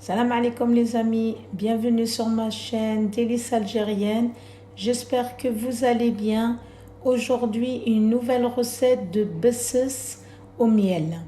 Salam alaikum les amis, bienvenue sur ma chaîne Délices algériennes. J'espère que vous allez bien. Aujourd'hui, une nouvelle recette de besses au miel.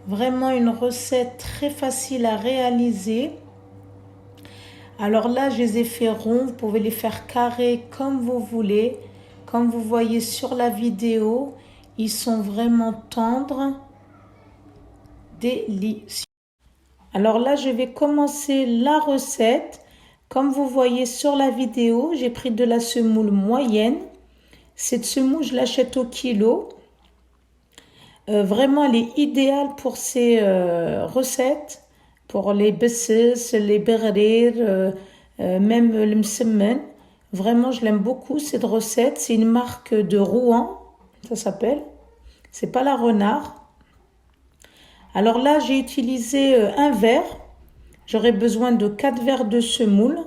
Vraiment une recette très facile à réaliser. Alors là, je les ai fait ronds, vous pouvez les faire carrés comme vous voulez. Comme vous voyez sur la vidéo, ils sont vraiment tendres, délicieux. Alors là, je vais commencer la recette. Comme vous voyez sur la vidéo, j'ai pris de la semoule moyenne. Cette semoule, je l'achète au kilo. Vraiment, elle est idéale pour ces recettes, pour les besses, les berrir, même le msemen. Vraiment, je l'aime beaucoup cette recette. C'est une marque de Rouen, ça s'appelle. C'est pas la Renard. Alors là, j'ai utilisé un verre. J'aurai besoin de 4 verres de semoule.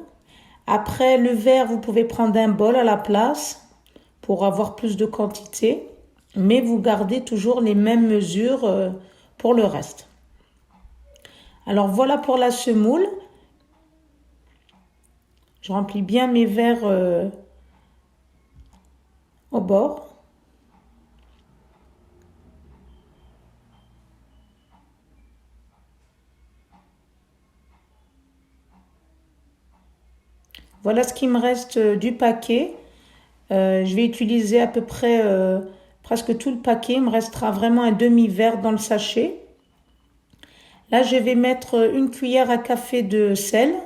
Après le verre, vous pouvez prendre un bol à la place pour avoir plus de quantité. Mais vous gardez toujours les mêmes mesures pour le reste. Alors voilà pour la semoule. Je remplis bien mes verres au bord. Voilà ce qui me reste du paquet. Je vais utiliser à peu près presque tout le paquet. Il me restera vraiment un demi-verre dans le sachet. Là, je vais mettre une cuillère à café de sel.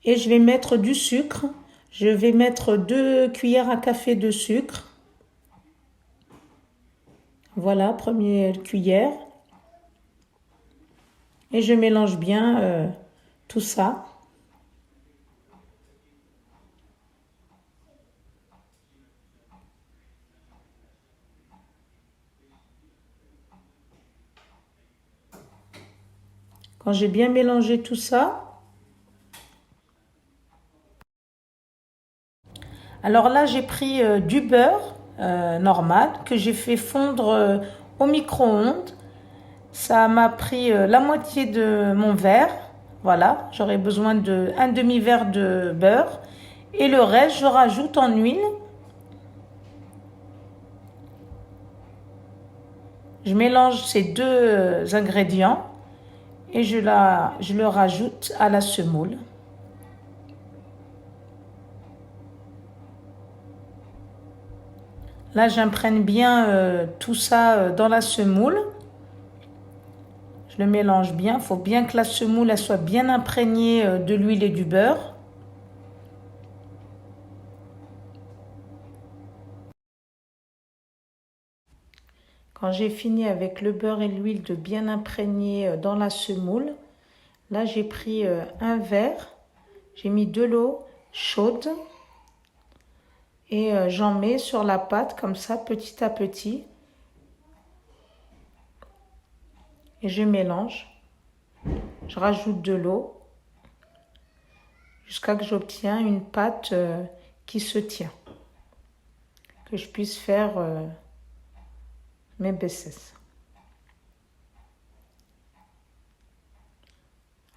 Et je vais mettre du sucre. Je vais mettre 2 cuillères à café de sucre. Voilà, première cuillère. Et je mélange bien tout ça. Quand j'ai bien mélangé tout ça, alors là j'ai pris du beurre normal que j'ai fait fondre au micro-ondes. Ça m'a pris la moitié de mon verre. Voilà, j'aurai besoin de un demi-verre de beurre. Et le reste, je rajoute en huile. Je mélange ces deux ingrédients et je le rajoute à la semoule. Là, j'imprègne bien tout ça dans la semoule. Je le mélange bien. Il faut bien que la semoule elle soit bien imprégnée de l'huile et du beurre. Quand j'ai fini avec le beurre et l'huile de bien imprégner dans la semoule, là j'ai pris un verre, j'ai mis de l'eau chaude et j'en mets sur la pâte comme ça petit à petit et je mélange. Je rajoute de l'eau jusqu'à que j'obtiens une pâte qui se tient, que je puisse faire mes besses.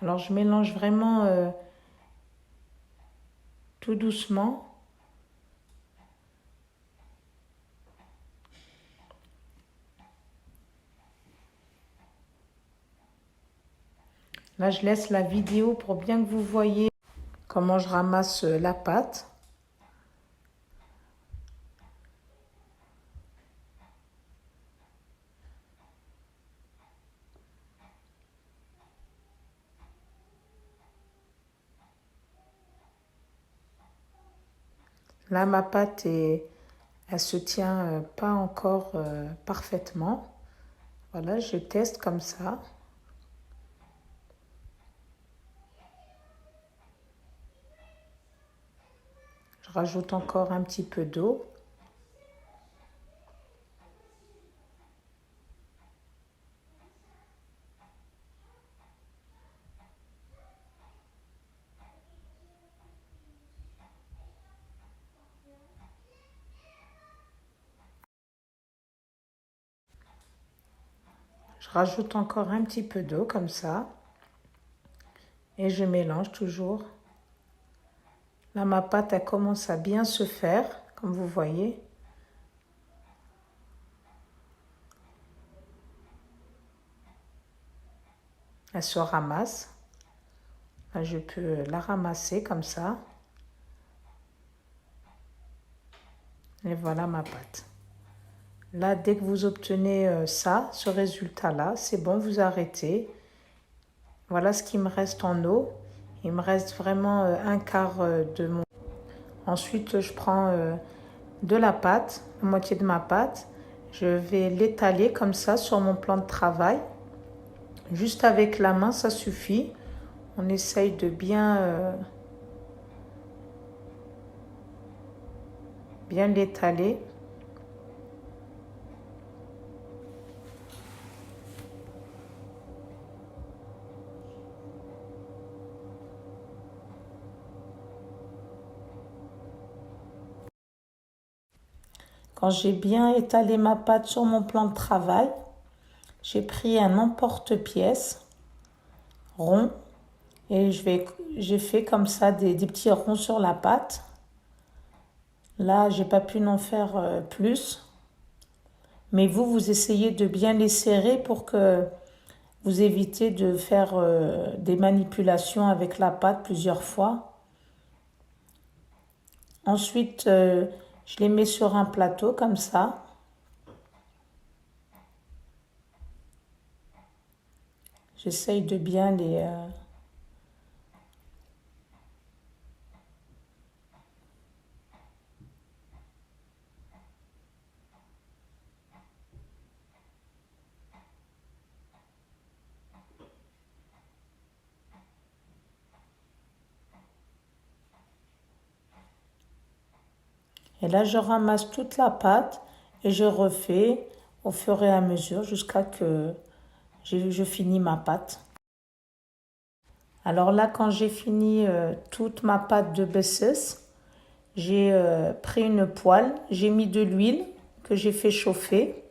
Alors je mélange vraiment tout doucement. Là je laisse la vidéo pour bien que vous voyez comment je ramasse la pâte. Là ma pâte elle se tient pas encore parfaitement. Voilà, je teste comme ça. Je rajoute encore un petit peu d'eau. rajoute encore un petit peu d'eau comme ça. Et je mélange toujours. Là, ma pâte, elle commence à bien se faire, comme vous voyez. Elle se ramasse. Là, je peux la ramasser comme ça. Et voilà ma pâte. Là, dès que vous obtenez ça, ce résultat-là, c'est bon, vous arrêtez. Voilà ce qui me reste en eau. Il me reste vraiment un quart de mon... Ensuite, je prends de la pâte, la moitié de ma pâte. Je vais l'étaler comme ça sur mon plan de travail. Juste avec la main, ça suffit. On essaye de bien l'étaler. Quand j'ai bien étalé ma pâte sur mon plan de travail, j'ai pris un emporte-pièce rond et j'ai fait comme ça des petits ronds sur la pâte. Là, j'ai pas pu en faire plus. Mais vous essayez de bien les serrer pour que vous évitez de faire des manipulations avec la pâte plusieurs fois. Ensuite, je les mets sur un plateau comme ça. J'essaye de bien les... Et là, je ramasse toute la pâte et je refais au fur et à mesure jusqu'à que je finis ma pâte. Alors là, quand j'ai fini toute ma pâte de besses, j'ai pris une poêle, j'ai mis de l'huile que j'ai fait chauffer.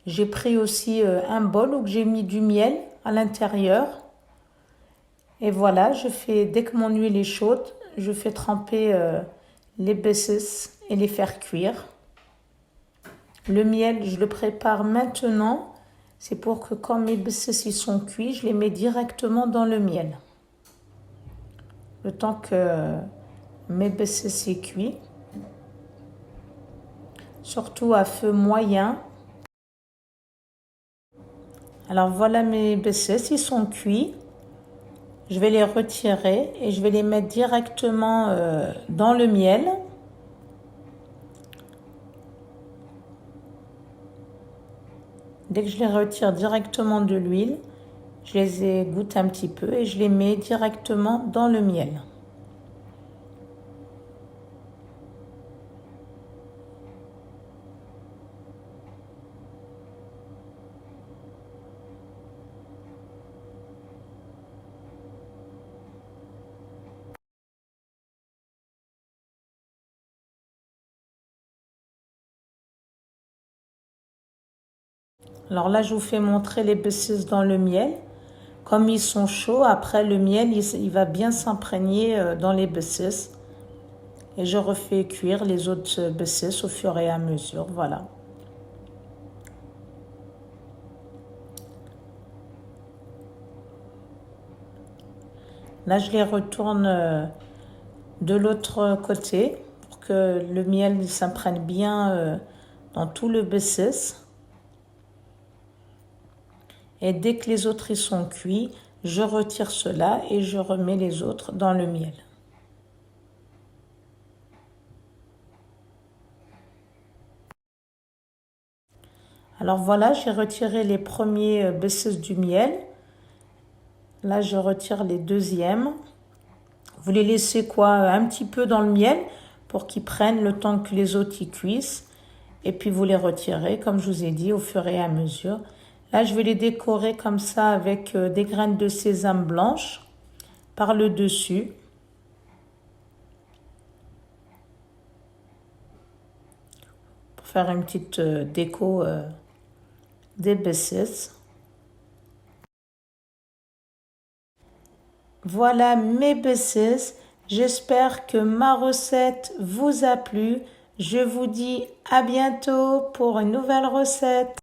J'ai pris aussi un bol où j'ai mis du miel à l'intérieur. Et voilà, dès que mon huile est chaude, je fais tremper les besses et les faire cuire. Le miel, je le prépare maintenant. C'est pour que quand mes besses sont cuits, je les mets directement dans le miel. Le temps que mes besses sont cuits. Surtout à feu moyen. Alors voilà mes besses, ils sont cuits. Je vais les retirer et je vais les mettre directement dans le miel. Dès que je les retire directement de l'huile, je les égoutte un petit peu et je les mets directement dans le miel. Alors là, je vous fais montrer les besses dans le miel. Comme ils sont chauds, après le miel, il va bien s'imprégner dans les besses. Et je refais cuire les autres besses au fur et à mesure. Voilà. Là, je les retourne de l'autre côté pour que le miel s'imprègne bien dans tout le besses. Et dès que les autres ils sont cuits, je retire cela et je remets les autres dans le miel. Alors voilà, j'ai retiré les premiers besses du miel. Là, je retire les deuxièmes. Vous les laissez un petit peu dans le miel pour qu'ils prennent le temps que les autres y cuisent. Et puis vous les retirez, comme je vous ai dit, au fur et à mesure. Là, je vais les décorer comme ça avec des graines de sésame blanches par le dessus. Pour faire une petite déco des besses. Voilà mes besses. J'espère que ma recette vous a plu. Je vous dis à bientôt pour une nouvelle recette.